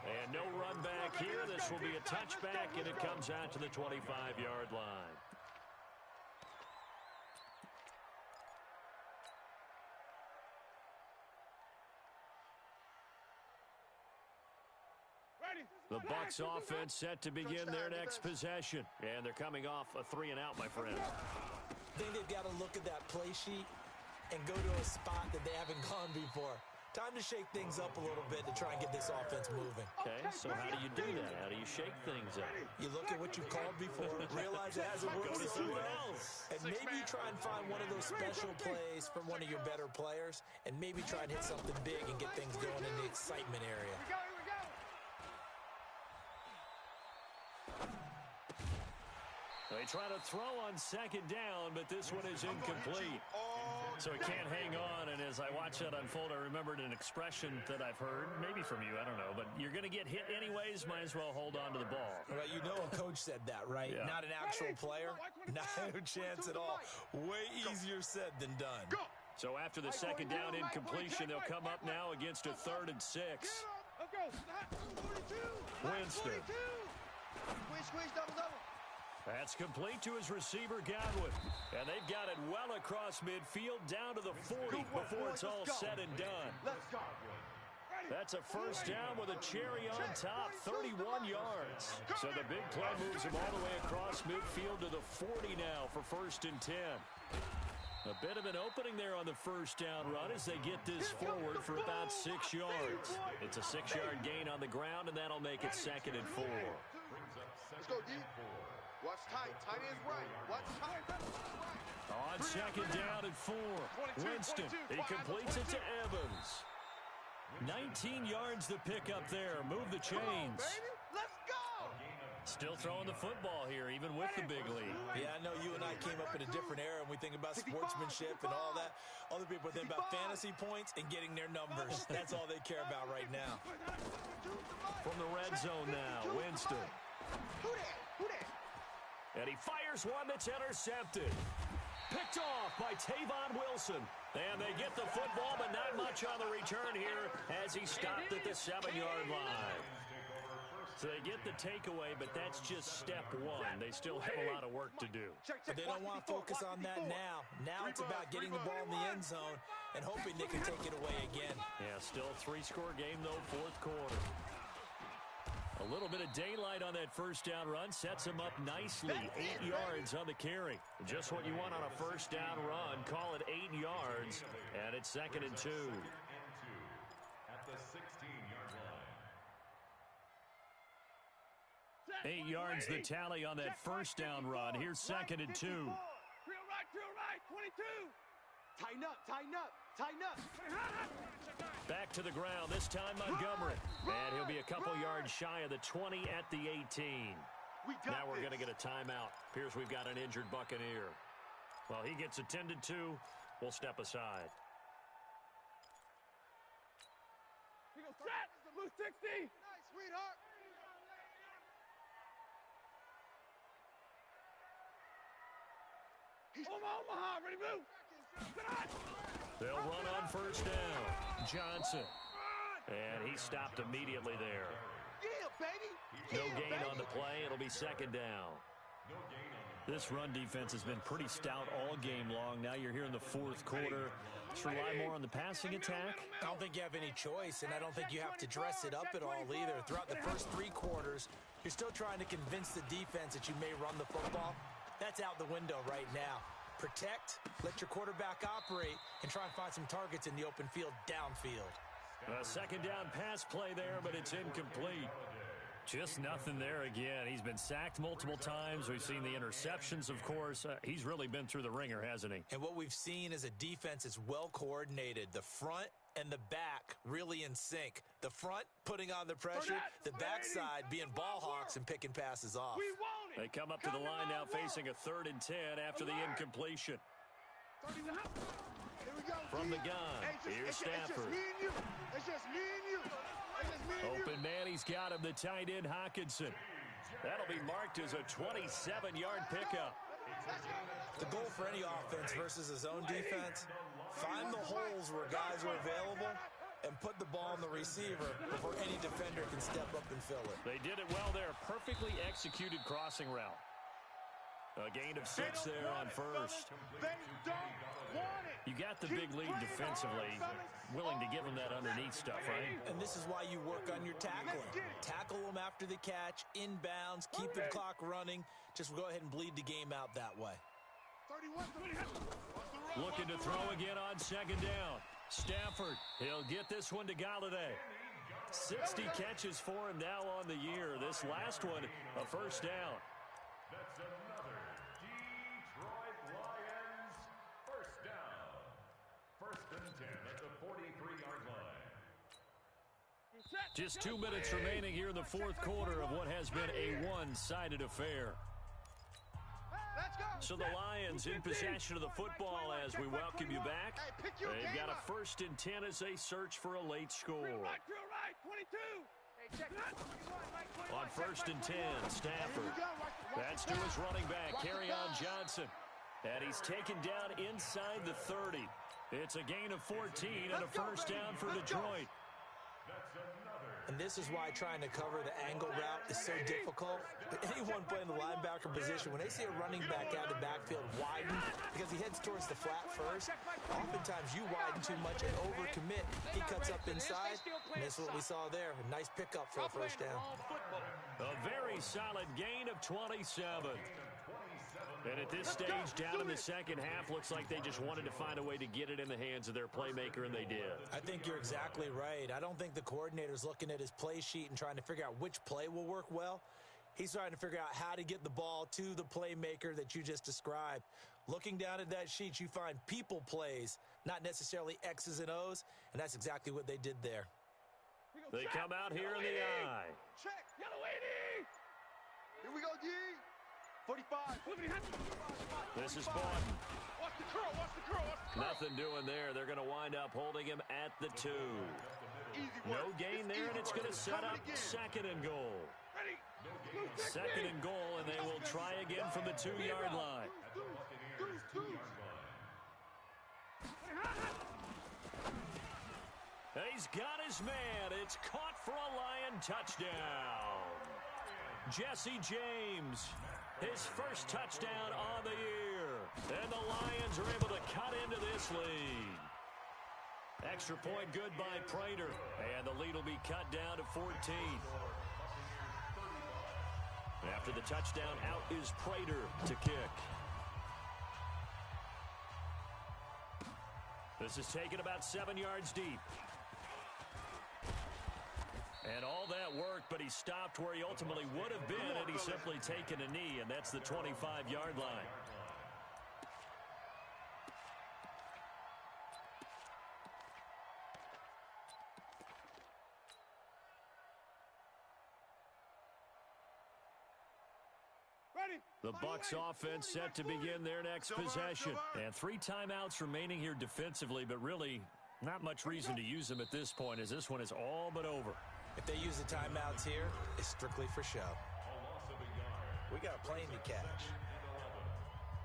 Speaker 1: And no run back here. This will be a touchback, and it comes out to the 25-yard line. The Bucs offense set to begin their next possession. And they're coming off a 3-and-out, my friends.
Speaker 4: I think they've got to look at that play sheet and go to a spot that they haven't gone before. Time to shake things up a little bit to try and get this offense moving.
Speaker 1: Okay, so how do you do that? How do you shake things up?
Speaker 4: You look at what you called before, realize it hasn't worked so well, and maybe try and find one of those special plays from one of your better players, and maybe try and hit something big and get things going in the excitement area.
Speaker 5: Here we go.
Speaker 1: They try to throw on second down, but this one is incomplete. So he can't hang on, and as I watch that unfold, I remembered an expression that I've heard, maybe from you, I don't know, but you're going to get hit anyways, might as well hold on to the ball.
Speaker 4: Right, you know a coach said that, right?
Speaker 1: Yeah.
Speaker 4: Not an actual player. No chance at all. Way easier said than done.
Speaker 1: So after the second down incompletion, they'll come up now against a 3rd and 6. Winston.
Speaker 2: Squeeze, double.
Speaker 1: That's complete to his receiver, Godwin. And they've got it well across midfield down to the 40 before it's all said and done.
Speaker 2: Let's go.
Speaker 1: That's a first down with a cherry on top, 31 yards. So the big play moves him all the way across midfield to the 40 now for 1st and 10. A bit of an opening there on the first down run as they get this forward for about 6 yards. It's a 6-yard gain on the ground, and that'll make it 2nd and 4.
Speaker 2: Let's go, D. Watch tight. Tight is right. Watch tight.
Speaker 1: On 2nd down and 4. Winston, he completes it to Evans. 19 yards the pick up there. Move the chains.
Speaker 2: Let's go.
Speaker 1: Still throwing the football here, even with the big lead.
Speaker 4: Yeah, I know you and I came up in a different era, and we think about sportsmanship and all that. Other people think about fantasy points and getting their numbers. That's all they care about right now.
Speaker 1: From the red zone now, Winston.
Speaker 2: Who that?
Speaker 1: And he fires one that's intercepted. Picked off by Tavon Wilson. And they get the football, but not much on the return here as he stopped at the 7-yard line. So they get the takeaway, but that's just step one. They still have a lot of work to do.
Speaker 4: But they don't want to focus on that now. Now it's about getting the ball in the end zone and hoping they can take it away again.
Speaker 1: Yeah, still a 3-score game, though, 4th quarter. A little bit of daylight on that first down run sets him up nicely. 8 yards on the carry. Just what you want on a first down run. Call it 8 yards, and it's 2nd and 2.
Speaker 3: At the 16-yard line.
Speaker 1: 8 yards the tally on that first down run. Here's 2nd and 2.
Speaker 5: Drill right, 22. Tighten up, tighten up, tighten up.
Speaker 1: Back to the ground, this time Montgomery. And he'll be a couple yards shy of the 20 at the 18. Now we're going to get a timeout. Appears we've got an injured Buccaneer. Well, he gets attended to. We'll step aside.
Speaker 5: He goes set. Blue 60.
Speaker 2: Nice, sweetheart.
Speaker 5: Omaha, ready, move.
Speaker 1: They'll run on first down. Johnson. And he stopped immediately there.
Speaker 2: Yeah, baby.
Speaker 1: No gain on the play. It'll be 2nd down. This run defense has been pretty stout all game long. Now you're here in the 4th quarter. Let's rely more on the passing attack.
Speaker 4: I don't think you have any choice, and I don't think you have to dress it up at all either. Throughout the first 3 quarters, you're still trying to convince the defense that you may run the football. That's out the window right now. Protect, let your quarterback operate, and try and find some targets in the open field downfield.
Speaker 1: A 2nd down pass play there, but it's incomplete. Just nothing there again. He's been sacked multiple times. We've seen the interceptions, of course. He's really been through the ringer, hasn't he?
Speaker 4: And what we've seen is a defense that's well coordinated. The front and the back really in sync. The front putting on the pressure, the backside being ball hawks and picking passes off.
Speaker 1: They come up to the line now facing a 3rd and 10 after the incompletion. From the gun, here's Stafford.
Speaker 2: It's just me and you.
Speaker 1: Open man, he's got him, the tight end, Hockenson. That'll be marked as a 27-yard pickup.
Speaker 4: The goal for any offense versus a zone defense, find the holes where guys are available and put the ball on the receiver before any defender can step up and fill it.
Speaker 1: They did it well there. Perfectly executed crossing route. A gain of 6 there on first.
Speaker 2: They don't want it.
Speaker 1: You got the big lead defensively. Willing to give them that underneath stuff, right?
Speaker 4: And this is why you work on your tackling. Tackle them after the catch, inbounds, keep the clock running. Just go ahead and bleed the game out that way.
Speaker 1: Looking to throw again on 2nd down. Stafford, he'll get this one to Galladay. 60 catches for him now on the year. This last one, a first down.
Speaker 3: That's another Detroit Lions first down. 1st and 10 at the 43-yard line.
Speaker 1: Just 2 minutes remaining here in the 4th quarter of what has been a one-sided affair. So the Lions in possession of the football as we welcome you back. They've got a 1st and 10 as they search for a late score. On 1st and 10, Stafford. That's to his running back, Kerryon Johnson. And he's taken down inside the 30. It's a gain of 14 and a first down for Detroit.
Speaker 4: And this is why trying to cover the angle route is so difficult. Anyone playing the linebacker position, when they see a running back out of the backfield widen, because he has heads towards the flat first. Oftentimes you widen too much and overcommit. He cuts up inside, and this is what we saw there. A nice pickup for a first down.
Speaker 1: A very solid gain of 27. And at this stage, down in the second half, looks like they just wanted to find a way to get it in the hands of their playmaker, and they did.
Speaker 4: I think you're exactly right. I don't think the coordinator's looking at his play sheet and trying to figure out which play will work well. He's trying to figure out how to get the ball to the playmaker that you just described. Looking down at that sheet, you find people plays, not necessarily X's and O's, and that's exactly what they did there.
Speaker 1: They come out here in the eye.
Speaker 2: Check. Yellow 80. Here we go, G. 45.
Speaker 1: This is Borden.
Speaker 2: Watch the curl. Watch the curl. Watch the curl.
Speaker 1: Nothing doing there. They're going to wind up holding him at the 2. No gain there, and it's going to set up second and goal. Second and goal, and they will try again from the 2-yard line. He's got his man. It's caught for a Lion touchdown. Jesse James, his first touchdown on the year. And the Lions are able to cut into this lead. Extra point good by Prater. And the lead will be cut down to 14. After the touchdown, out is Prater to kick. This is taken about 7 yards deep. And all that worked, but he stopped where he ultimately would have been had he simply taken a knee, and that's the 25-yard line. The Bucs offense set to begin their next possession. And 3 timeouts remaining here defensively, but really not much reason to use them at this point, as this one is all but over.
Speaker 4: If they use the timeouts here, it's strictly for show. We got a plane to catch.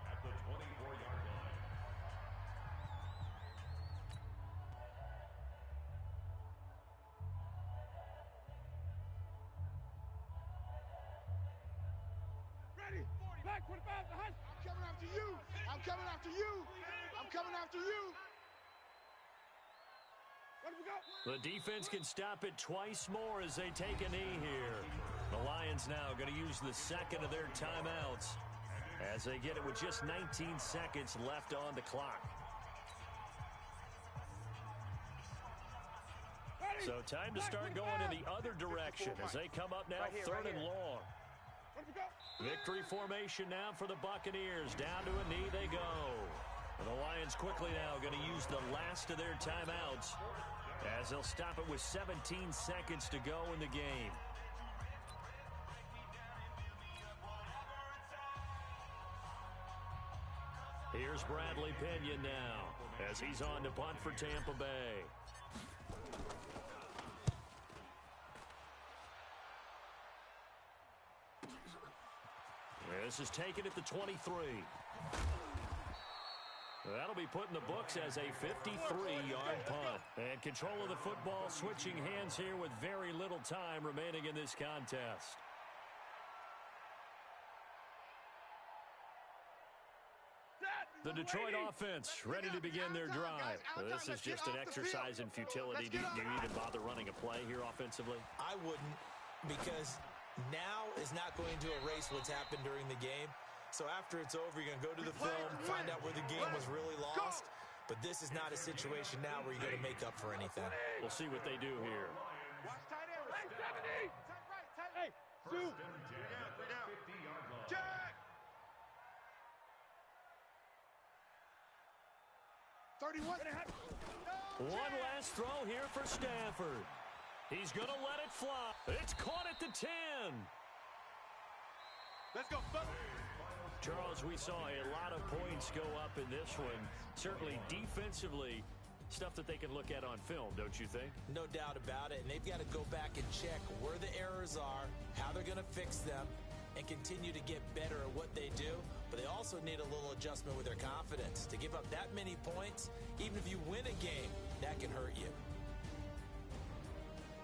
Speaker 3: At the 24-yard line.
Speaker 2: Ready. Back 45. I'm coming after you. I'm coming after you. I'm coming after you.
Speaker 1: The defense can stop it twice more as they take a knee here. The Lions now going to use the second of their timeouts as they get it with just 19 seconds left on the clock. So time to start going in the other direction as they come up now third and long. Victory formation now for the Buccaneers. Down to a knee they go. And the Lions quickly now going to use the last of their timeouts as they'll stop it with 17 seconds to go in the game. Here's Bradley Pinion now as he's on to punt for Tampa Bay. This is taken at the 23. That'll be put in the books as a 53-yard punt. And control of the football switching hands here with very little time remaining in this contest. The Detroit offense ready to begin their drive. This is just an exercise in futility. Do you even bother running a play here offensively?
Speaker 4: I wouldn't, because now is not going to erase what's happened during the game. So after it's over, you're going to go to the film, find out where the game was really lost. But this is not a situation now where you're going to make up for anything.
Speaker 1: We'll see what they do here.
Speaker 2: Watch tight end. Right, 70. Tight right, tight. Hey, shoot.
Speaker 3: 50-yard line.
Speaker 2: Jack. 31.
Speaker 1: One last throw here for Stafford. He's going to let it fly. It's caught at the 10.
Speaker 2: Let's go, fellas.
Speaker 1: Charles, we saw a lot of points go up in this one. Certainly defensively, stuff that they can look at on film, don't you think?
Speaker 4: No doubt about it. And they've got to go back and check where the errors are, how they're going to fix them, and continue to get better at what they do. But they also need a little adjustment with their confidence. To give up that many points, even if you win a game, that can hurt you.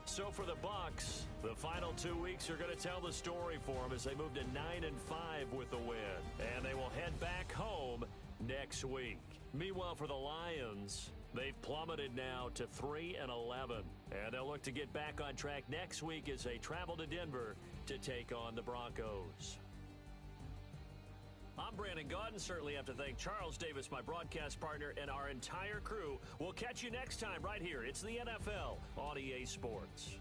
Speaker 1: So for the Bucs, the final 2 weeks are going to tell the story for them as they move to 9-5 with a win. And they will head back home next. next week. Meanwhile, for the Lions, they've plummeted now to 3-11. And they'll look to get back on track next week as they travel to Denver to take on the Broncos. I'm Brandon Gaudin. Certainly have to thank Charles Davis, my broadcast partner, and our entire crew. We'll catch you next time right here. It's the NFL on EA Sports.